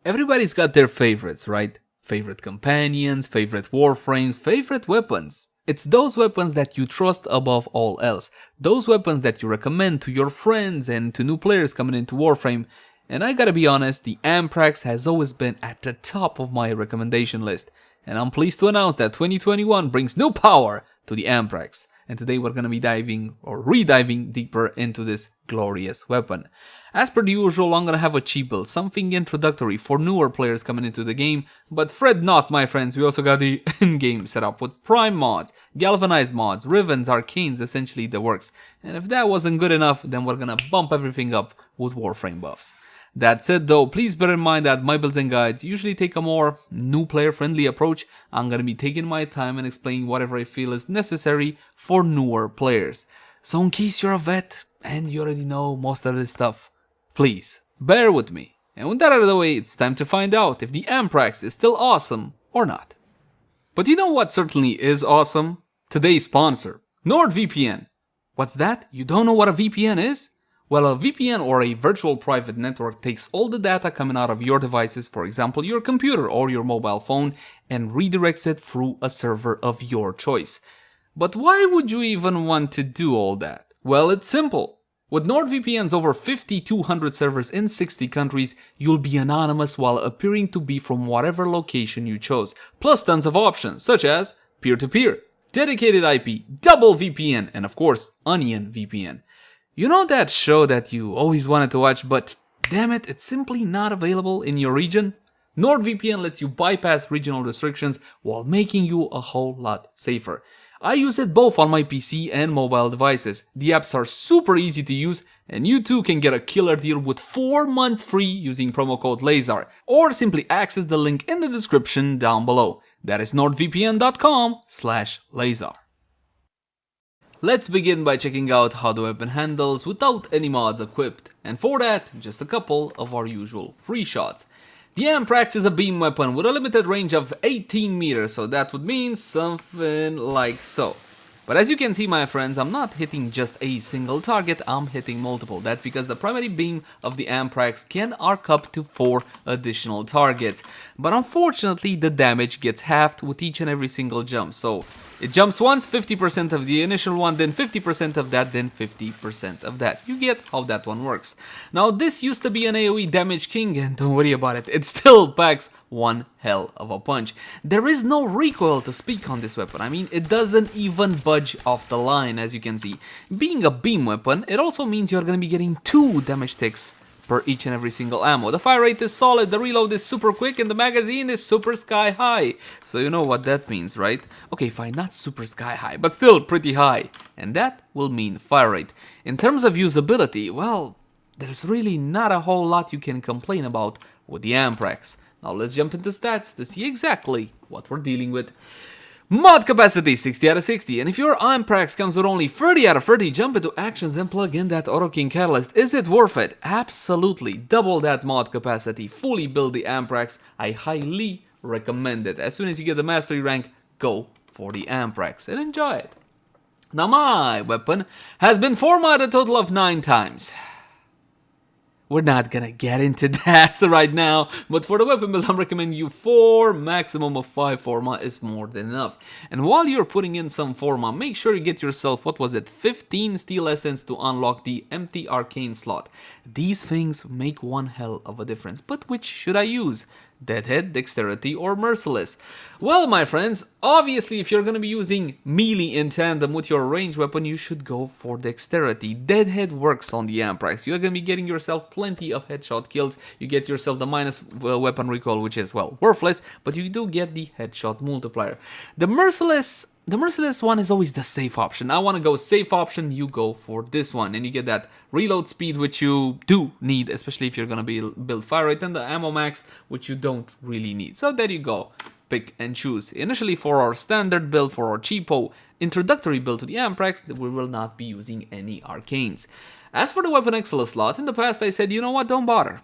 Everybody's got their favorites, right? Favorite companions, favorite warframes, favorite weapons. It's those weapons that you trust above all else. Those weapons that you recommend to your friends and to new players coming into Warframe. And I gotta be honest, the Amprex has always been at the top of my recommendation list. And I'm pleased to announce that 2021 brings new power to the Amprex. And today we're gonna be diving or rediving deeper into this glorious weapon. As per the usual, I'm gonna have a cheap build, something introductory for newer players coming into the game, but fret not, my friends, we also got the in-game setup with Prime mods, Galvanized mods, Rivens, Arcanes, essentially the works. And if that wasn't good enough, then we're gonna bump everything up with Warframe buffs. That said though, please bear in mind that my builds and guides usually take a more new player friendly approach. I'm gonna be taking my time and explaining whatever I feel is necessary for newer players. So in case you're a vet and you already know most of this stuff, please, bear with me. And with that out of the way, it's time to find out if the Amprex is still awesome or not. But you know what certainly is awesome? Today's sponsor, NordVPN. What's that? You don't know what a VPN is? Well, a VPN or a virtual private network takes all the data coming out of your devices, for example your computer or your mobile phone, and redirects it through a server of your choice. But why would you even want to do all that? Well, it's simple. With NordVPN's over 5,200 servers in 60 countries, you'll be anonymous while appearing to be from whatever location you chose, plus tons of options such as peer-to-peer, dedicated IP, double VPN, and of course, Onion VPN. You know that show that you always wanted to watch, but damn it, it's simply not available in your region? NordVPN lets you bypass regional restrictions while making you a whole lot safer. I use it both on my PC and mobile devices. The apps are super easy to use, and you too can get a killer deal with 4 months free using promo code LeyzarGamingViews, or simply access the link in the description down below. That is nordvpn.com/Leyzar. Let's begin by checking out how the weapon handles without any mods equipped, and for that, just a couple of our usual free shots. The Amprex is a beam weapon with a limited range of 18 meters, so that would mean something like so. But as you can see, my friends, I'm not hitting just a single target, I'm hitting multiple. That's because the primary beam of the Amprex can arc up to 4 additional targets. But unfortunately, the damage gets halved with each and every single jump. So it jumps once, 50% of the initial one, then 50% of that, then 50% of that. You get how that one works. Now, this used to be an AoE damage king, and don't worry about it, it still packs one hell of a punch. There is no recoil to speak on this weapon. I mean, it doesn't even budge off the line, as you can see. Being a beam weapon, it also means you're gonna be getting 2 damage ticks per each and every single ammo. The fire rate is solid, the reload is super quick, and the magazine is super sky high. So you know what that means, right? Okay, fine, not super sky high, but still pretty high. And that will mean fire rate. In terms of usability, well, there's really not a whole lot you can complain about with the Amprex. Now let's jump into stats to see exactly what we're dealing with. Mod capacity 60 out of 60, and if your Amprex comes with only 30 out of 30, jump into actions and plug in that Auto King Catalyst. Is it worth it? Absolutely. Double that mod capacity, fully build the Amprex. I highly recommend it. As soon as you get the mastery rank, go for the Amprex and enjoy it. Now my weapon has been formatted a total of 9 times. We're not gonna get into that right now, but for the weapon build I'm recommending you 4, maximum of 5 forma is more than enough. And while you're putting in some forma, make sure you get yourself, 15 steel essence to unlock the empty arcane slot. These things make one hell of a difference, but which should I use? Deadhead, Dexterity, or Merciless? Well, my friends, obviously if you're gonna be using melee in tandem with your ranged weapon, you should go for Dexterity. Deadhead works on the Amprex. You're gonna be getting yourself plenty of headshot kills. You get yourself the minus weapon recoil, which is, well, worthless, but you do get the headshot multiplier. The Merciless one is always the safe option. I want to go safe option, you go for this one. And you get that reload speed, which you do need, especially if you're going to build fire rate, and the ammo max, which you don't really need. So there you go. Pick and choose. Initially for our standard build, for our cheapo introductory build to the Amprex, we will not be using any arcanes. As for the weapon excellence slot, in the past I said, you know what, don't bother.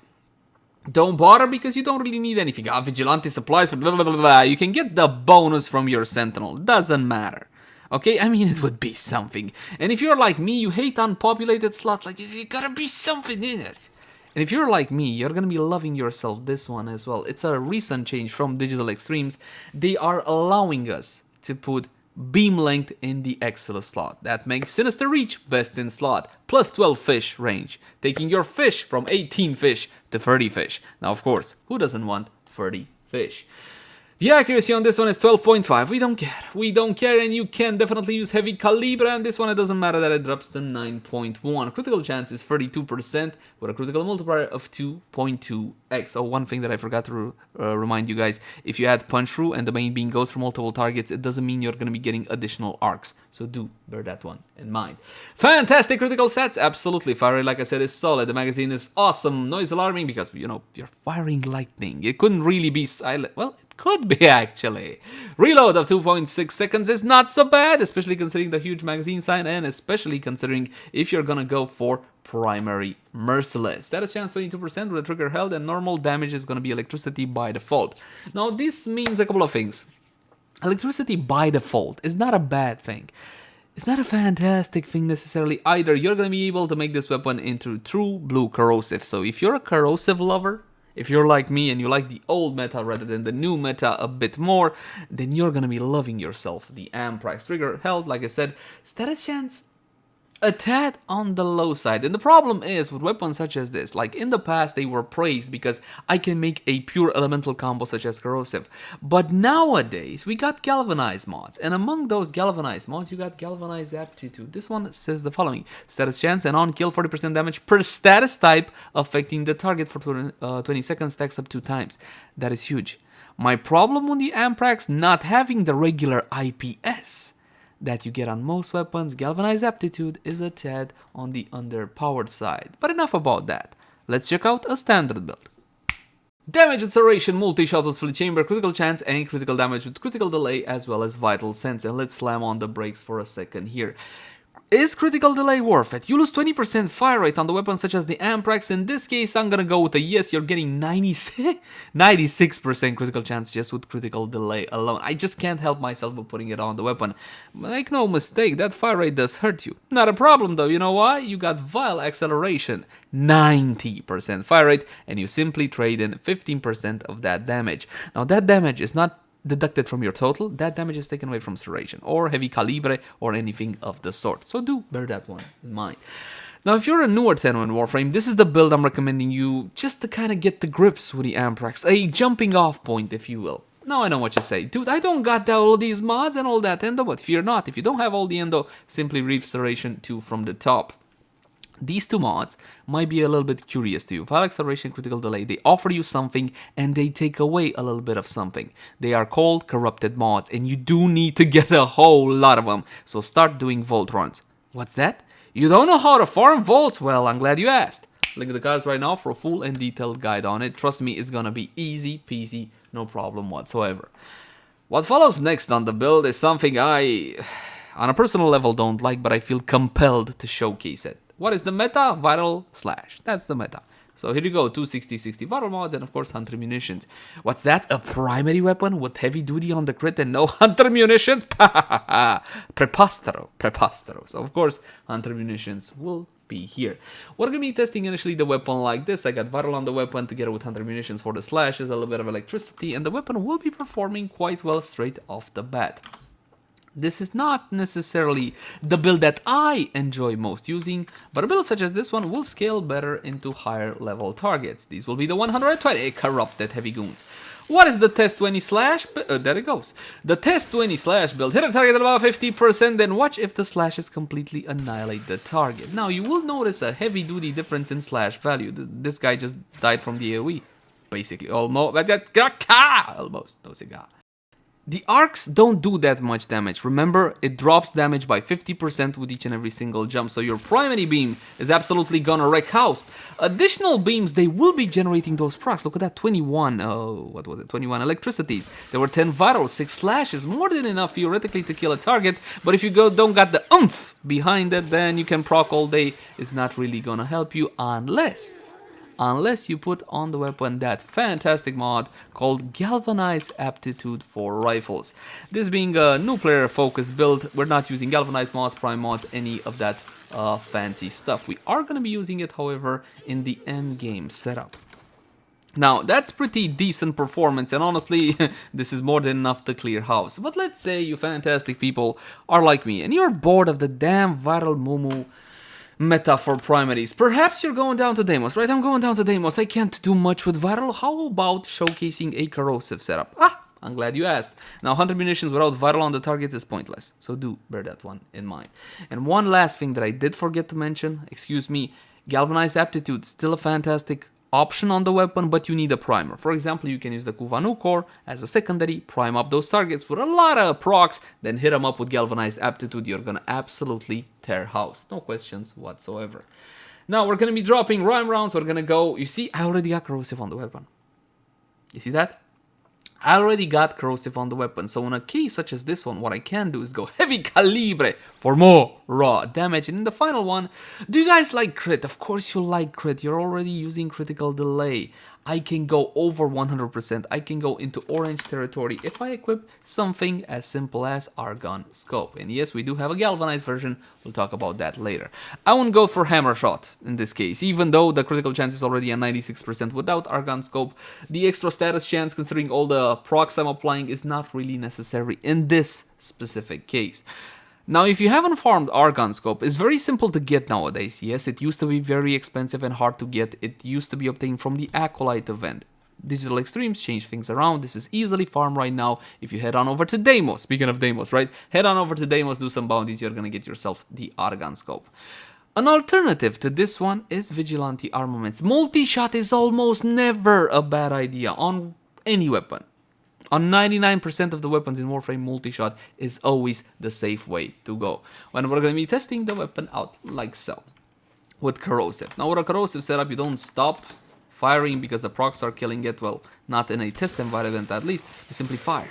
Don't bother because you don't really need anything. Vigilante supplies for blah, blah, blah, blah. You can get the bonus from your sentinel. Doesn't matter. Okay, I mean, it would be something. And if you're like me, you hate unpopulated slots. Like, you gotta be something in it. And if you're like me, you're gonna be loving yourself this one as well. It's a recent change from Digital Extremes. They are allowing us to put beam length in the XL slot. That makes Sinister Reach best in slot, plus 12 fish range, taking your fish from 18 fish to 30 fish. Now, of course, who doesn't want 30 fish? The accuracy on this one is 12.5. We don't care. We don't care, and you can definitely use heavy calibre. And this one, it doesn't matter that it drops to 9.1. Critical chance is 32% with a critical multiplier of 2.2x. Oh, one thing that I forgot to remind you guys: if you add punch through and the main beam goes for multiple targets, it doesn't mean you're going to be getting additional arcs. So do bear that one in mind. Fantastic critical stats, absolutely. Fire rate, like I said, is solid. The magazine is awesome. Noise alarming because you're firing lightning. It couldn't really be silent. Well, it could be actually. Reload of 2.6 seconds is not so bad, especially considering the huge magazine size, and especially considering if you're gonna go for primary merciless. Status chance 22% with a trigger held, and normal damage is gonna be electricity by default. Now this means a couple of things. Electricity by default is not a bad thing. It's not a fantastic thing necessarily either. You're gonna be able to make this weapon into true blue corrosive. So if you're a corrosive lover, if you're like me and you like the old meta rather than the new meta a bit more, then you're gonna be loving yourself. The Amprex trigger held, like I said, status chance a tad on the low side. And the problem is with weapons such as this, like in the past they were praised because I can make a pure elemental combo such as corrosive, but nowadays we got galvanized mods, and among those galvanized mods you got galvanized aptitude. This one says the following: status chance and on kill 40% damage per status type, affecting the target for 20 seconds, stacks up 2 times. That is huge. My problem with the Amprex not having the regular IPS that you get on most weapons, galvanized aptitude is a tad on the underpowered side. But enough about that. Let's check out a standard build. Damage acceleration, multi-shot with split chamber, critical chance, and critical damage with critical delay, as well as vital sense. And let's slam on the brakes for a second here. Is critical delay worth it? You lose 20% fire rate on the weapons such as the Amprex. In this case, I'm gonna go with a yes. You're getting 96% critical chance just with critical delay alone. I just can't help myself but putting it on the weapon. Make no mistake, that fire rate does hurt you. Not a problem though, you know why? You got vile acceleration, 90% fire rate, and you simply trade in 15% of that damage. Now that damage is not deducted from your total, that damage is taken away from serration or heavy calibre or anything of the sort. So do bear that one in mind. Now if you're a newer 10 in Warframe, this is the build I'm recommending you just to kind of get the grips with the Amprex, a jumping off point if you will. Now I know what you say, dude, I don't got all these mods and all that endo, but fear not, if you don't have all the endo, simply reef serration 2 from the top. These 2 mods might be a little bit curious to you. Vile acceleration, critical delay, they offer you something and they take away a little bit of something. They are called corrupted mods, and you do need to get a whole lot of them. So start doing vault runs. What's that? You don't know how to farm vaults? Well, I'm glad you asked. Link in the cards right now for a full and detailed guide on it. Trust me, it's gonna be easy peasy, no problem whatsoever. What follows next on the build is something I, on a personal level, don't like, but I feel compelled to showcase it. What is the meta? Viral slash. That's the meta. So here you go, 260-60 viral mods, and of course Hunter Munitions. What's that? A primary weapon with heavy duty on the crit and no Hunter Munitions? Prepostero. So of course Hunter Munitions will be here. We're gonna be testing initially the weapon like this. I got viral on the weapon together with Hunter Munitions for the slashes, a little bit of electricity, and the weapon will be performing quite well straight off the bat. This is not necessarily the build that I enjoy most using, but a build such as this one will scale better into higher level targets. These will be the 120 corrupted heavy goons. What is the test 20 slash? There it goes. The test 20 slash build. Hit a target at about 50%, then watch if the slashes completely annihilate the target. Now you will notice a heavy duty difference in slash value. This guy just died from the AoE. Basically, almost. Almost. No cigar. The arcs don't do that much damage. Remember, it drops damage by 50% with each and every single jump, so your primary beam is absolutely gonna wreck house. Additional beams, they will be generating those procs. Look at that, 21, what was it, 21 electricities. There were 10 vital, 6 slashes, more than enough theoretically to kill a target, but if you don't got the oomph behind it, then you can proc all day. It's not really gonna help you unless unless you put on the weapon that fantastic mod called Galvanized Aptitude for Rifles. This being a new player focused build, we're not using Galvanized Mods, Prime Mods, any of that fancy stuff. We are going to be using it, however, in the end game setup. Now, that's pretty decent performance, and honestly, this is more than enough to clear house. But let's say you fantastic people are like me, and you're bored of the damn viral Mumu meta for primaries. Perhaps you're going down to Deimos, right? I'm going down to Deimos. I can't do much with viral. How about showcasing a corrosive setup? I'm glad you asked. Now, Hunter Munitions without viral on the targets is pointless, so do bear that one in mind. And one last thing that I did forget to mention, excuse me, Galvanized Aptitude, still a fantastic option on the weapon, but you need a primer. For example, you can use the Kuvanu core as a secondary, prime up those targets with a lot of procs, then hit them up with Galvanized Aptitude. You're gonna absolutely tear house. No questions whatsoever. Now, we're gonna be dropping rhyme rounds. We're gonna go, you see, I already got corrosive on the weapon. You see that? I already got corrosive on the weapon, so in a case such as this one, what I can do is go heavy calibre for more raw damage. And in the final one, do you guys like crit? Of course you like crit, you're already using critical delay. I can go over 100%, I can go into orange territory if I equip something as simple as Argon Scope. And yes, we do have a galvanized version, we'll talk about that later. I won't go for Hammer Shot in this case, even though the critical chance is already at 96% without Argon Scope. The extra status chance, considering all the procs I'm applying, is not really necessary in this specific case. Now, if you haven't farmed Argon Scope, it's very simple to get nowadays. Yes, it used to be very expensive and hard to get. It used to be obtained from the Acolyte event. Digital Extremes changed things around. This is easily farmed right now if you head on over to Deimos. Speaking of Deimos, right? Head on over to Deimos, do some bounties, you're gonna get yourself the Argon Scope. An alternative to this one is Vigilante Armaments. Multi-shot is almost never a bad idea on any weapon. On 99% of the weapons in Warframe, multi-shot is always the safe way to go. When we're going to be testing the weapon out like so, with corrosive. Now with a corrosive setup, you don't stop firing because the procs are killing it. Well, not in a test environment at least, you simply fire.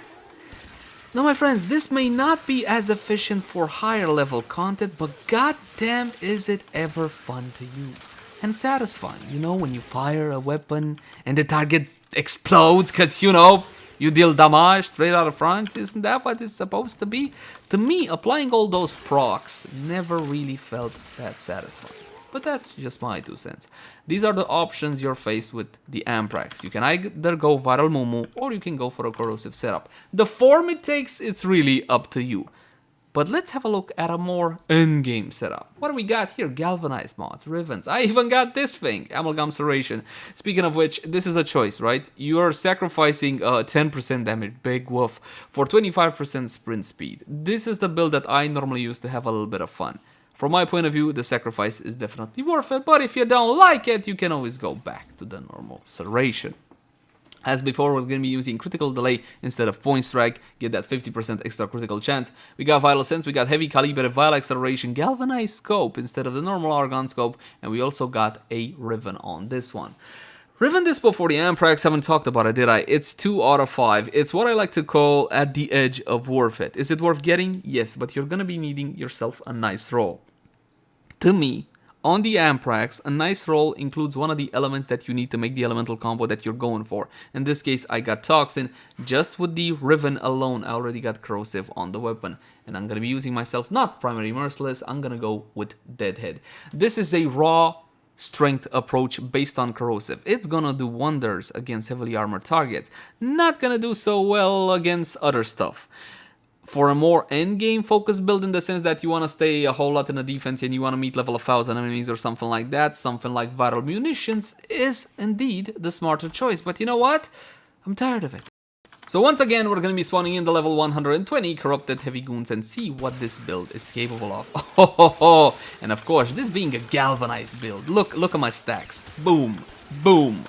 Now my friends, this may not be as efficient for higher level content, but goddamn is it ever fun to use. And satisfying, you know, when you fire a weapon and the target explodes because, you know, you deal damage straight out of front. Isn't that what it's supposed to be? To me, applying all those procs never really felt that satisfying. But that's just my 2 cents. These are the options you're faced with the Amprex. You can either go viral Mumu or you can go for a corrosive setup. The form it takes, it's really up to you. But let's have a look at a more in-game setup. What do we got here? Galvanized Mods, Rivens. I even got this thing, Amalgam Serration. Speaking of which, this is a choice, right? You're sacrificing 10% damage, big woof, for 25% sprint speed. This is the build that I normally use to have a little bit of fun. From my point of view, the sacrifice is definitely worth it, but if you don't like it, you can always go back to the normal Serration. As before, we're going to be using critical delay instead of point strike, get that 50% extra critical chance. We got vital sense, we got heavy caliber, vital acceleration, galvanized scope instead of the normal Argon scope, and we also got a Riven on this one. Riven Dispo for the Amprex, haven't talked about it, did I? It's 2 out of 5. It's what I like to call at the edge of worth it. Is it worth getting? Yes, but you're going to be needing yourself a nice roll. To me, on the Amprex, a nice roll includes one of the elements that you need to make the elemental combo that you're going for. In this case, I got Toxin. Just with the Riven alone, I already got Corrosive on the weapon. And I'm going to be using myself, not Primary Merciless, I'm going to go with Deadhead. This is a raw strength approach based on Corrosive. It's going to do wonders against heavily armored targets. Not going to do so well against other stuff. For a more endgame focused build in the sense that you want to stay a whole lot in the defense and you want to meet level 1000 enemies or something like that, something like Vital Munitions is indeed the smarter choice. But you know what? I'm tired of it. So once again, we're going to be spawning in the level 120 Corrupted Heavy Goons and see what this build is capable of. Oh, and of course, this being a galvanized build. Look at my stacks. Boom, boom.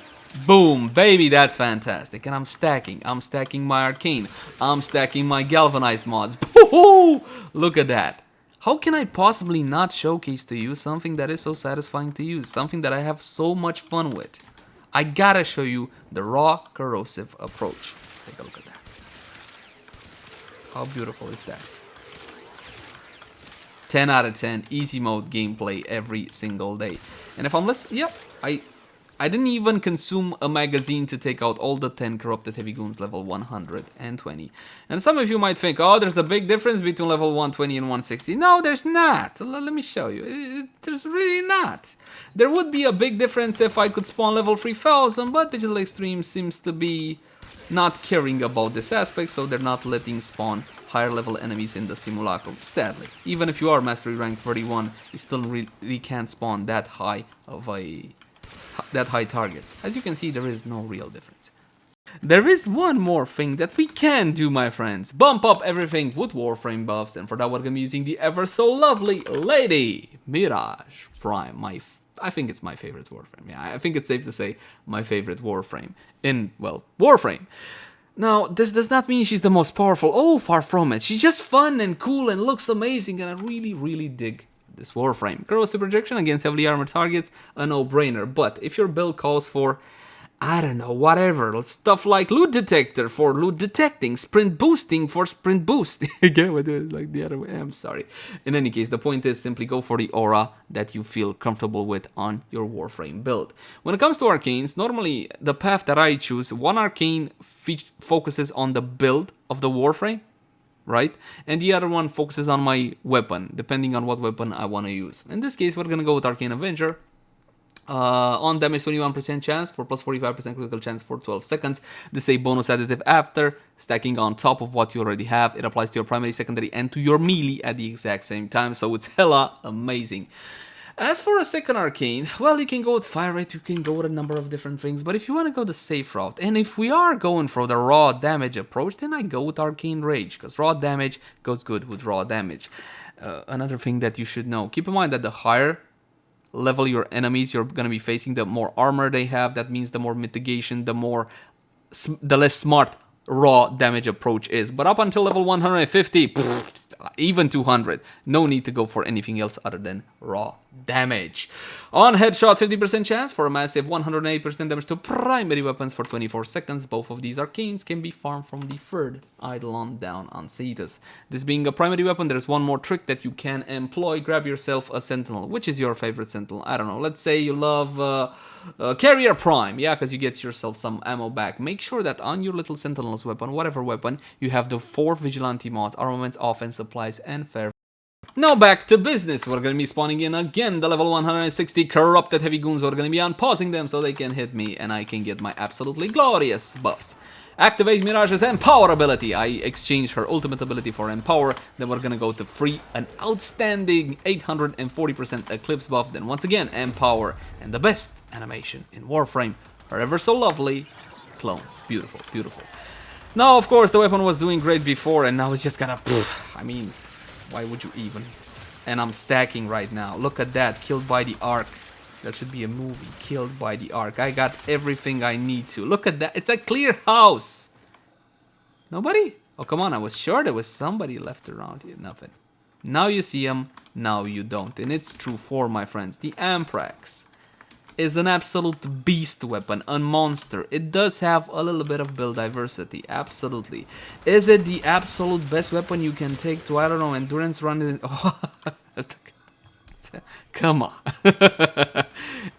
Boom, baby, that's fantastic. And I'm stacking my arcane. I'm stacking my galvanized mods. Woohoo! Look at that. How can I possibly not showcase to you something that is so satisfying to use? Something that I have so much fun with. I gotta show you the raw corrosive approach. Take a look at that. How beautiful is that? 10 out of 10, easy mode gameplay every single day. And if I'm listening, yep, I didn't even consume a magazine to take out all the 10 corrupted heavy goons level 120. And some of you might think, oh, there's a big difference between level 120 and 160. No, there's not. Let me show you. There's really not. There would be a big difference if I could spawn level 3000, but Digital Extreme seems to be not caring about this aspect, so they're not letting spawn higher level enemies in the simulacrum, sadly. Even if you are mastery rank 31, you still really can't spawn that high targets. As you can see, there is no real difference. There is one more thing that we can do, my friends. Bump up everything with Warframe buffs, and for that we're gonna be using the ever so lovely Lady Mirage Prime. I think it's my favorite Warframe. Yeah, I think it's safe to say my favorite Warframe in, well, Warframe. Now, this does not mean she's the most powerful. Oh, far from it. She's just fun and cool and looks amazing, and I really, really dig this Warframe. Corrosive projection against heavily armored targets, a no-brainer. But if your build calls for, I don't know, whatever, stuff like loot detector for loot detecting, sprint boosting for sprint boost. Again, with it like the other way. I'm sorry. In any case, the point is simply go for the aura that you feel comfortable with on your Warframe build. When it comes to arcanes, normally the path that I choose, one arcane focuses on the build of the Warframe, right? And the other one focuses on my weapon, depending on what weapon I want to use. In this case, we're gonna go with Arcane Avenger. On damage 21% chance for plus 45% critical chance for 12 seconds. This is a bonus additive after stacking on top of what you already have. It applies to your primary, secondary, and to your melee at the exact same time, so it's hella amazing. As for a second arcane, well, you can go with fire rate, you can go with a number of different things, but if you want to go the safe route, and if we are going for the raw damage approach, then I go with Arcane Rage, because raw damage goes good with raw damage. Another thing that you should know, keep in mind that the higher level your enemies you're going to be facing, the more armor they have. That means the more mitigation, the less smart raw damage approach is. But up until level 150, even 200, no need to go for anything else other than raw damage. On headshot, 50% chance for a massive 108% damage to primary weapons for 24 seconds. Both of these arcanes can be farmed from the third Eidolon down on Cetus. This being a primary weapon, there's one more trick that you can employ. Grab yourself a Sentinel. Which is your favorite Sentinel? I don't know. Let's say you love Carrier Prime. Yeah, because you get yourself some ammo back. Make sure that on your little Sentinel's weapon, whatever weapon, you have the 4 Vigilante mods, armaments, offense, supplies, and fair. Now back to business. We're going to be spawning in again the level 160 corrupted heavy goons. We're going to be unpausing them so they can hit me and I can get my absolutely glorious buffs. Activate Mirage's Empower ability. I exchanged her ultimate ability for Empower. Then we're going to go to free an outstanding 840% Eclipse buff. Then once again Empower. And the best animation in Warframe. Her ever so lovely clones. Beautiful, beautiful. Now of course the weapon was doing great before and now it's just gonna I mean, why would you even? And I'm stacking right now. Look at that. Killed by the Ark. That should be a movie. Killed by the Ark. I got everything I need to. Look at that. It's a clear house. Nobody? Oh, come on. I was sure there was somebody left around here. Nothing. Now you see him. Now you don't. And it's true for my friends. The Amprex is an absolute beast weapon, a monster. It does have a little bit of build diversity, absolutely. Is it the absolute best weapon you can take to, I don't know, endurance run? Oh, come on.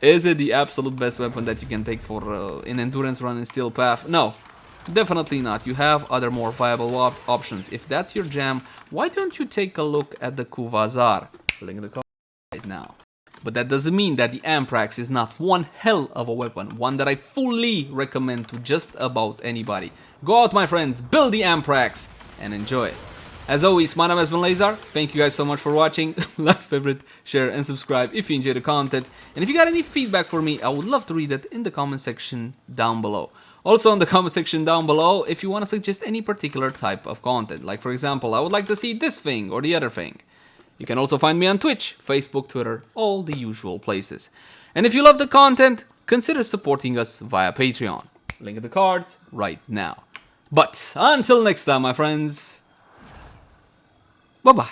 Is it the absolute best weapon that you can take for an endurance run in Steel Path? No, definitely not. You have other more viable options. If that's your jam, why don't you take a look at the Kuvazar? Link in the comment right now. But that doesn't mean that the Amprex is not one hell of a weapon, one that I fully recommend to just about anybody. Go out, my friends, build the Amprex, and enjoy it. As always, my name has been Leyzar. Thank you guys so much for watching. Like, favorite, share, and subscribe if you enjoy the content. And if you got any feedback for me, I would love to read it in the comment section down below. Also in the comment section down below, if you want to suggest any particular type of content. Like, for example, I would like to see this thing or the other thing. You can also find me on Twitch, Facebook, Twitter, all the usual places. And if you love the content, consider supporting us via Patreon. Link in the cards right now. But until next time, my friends, bye-bye.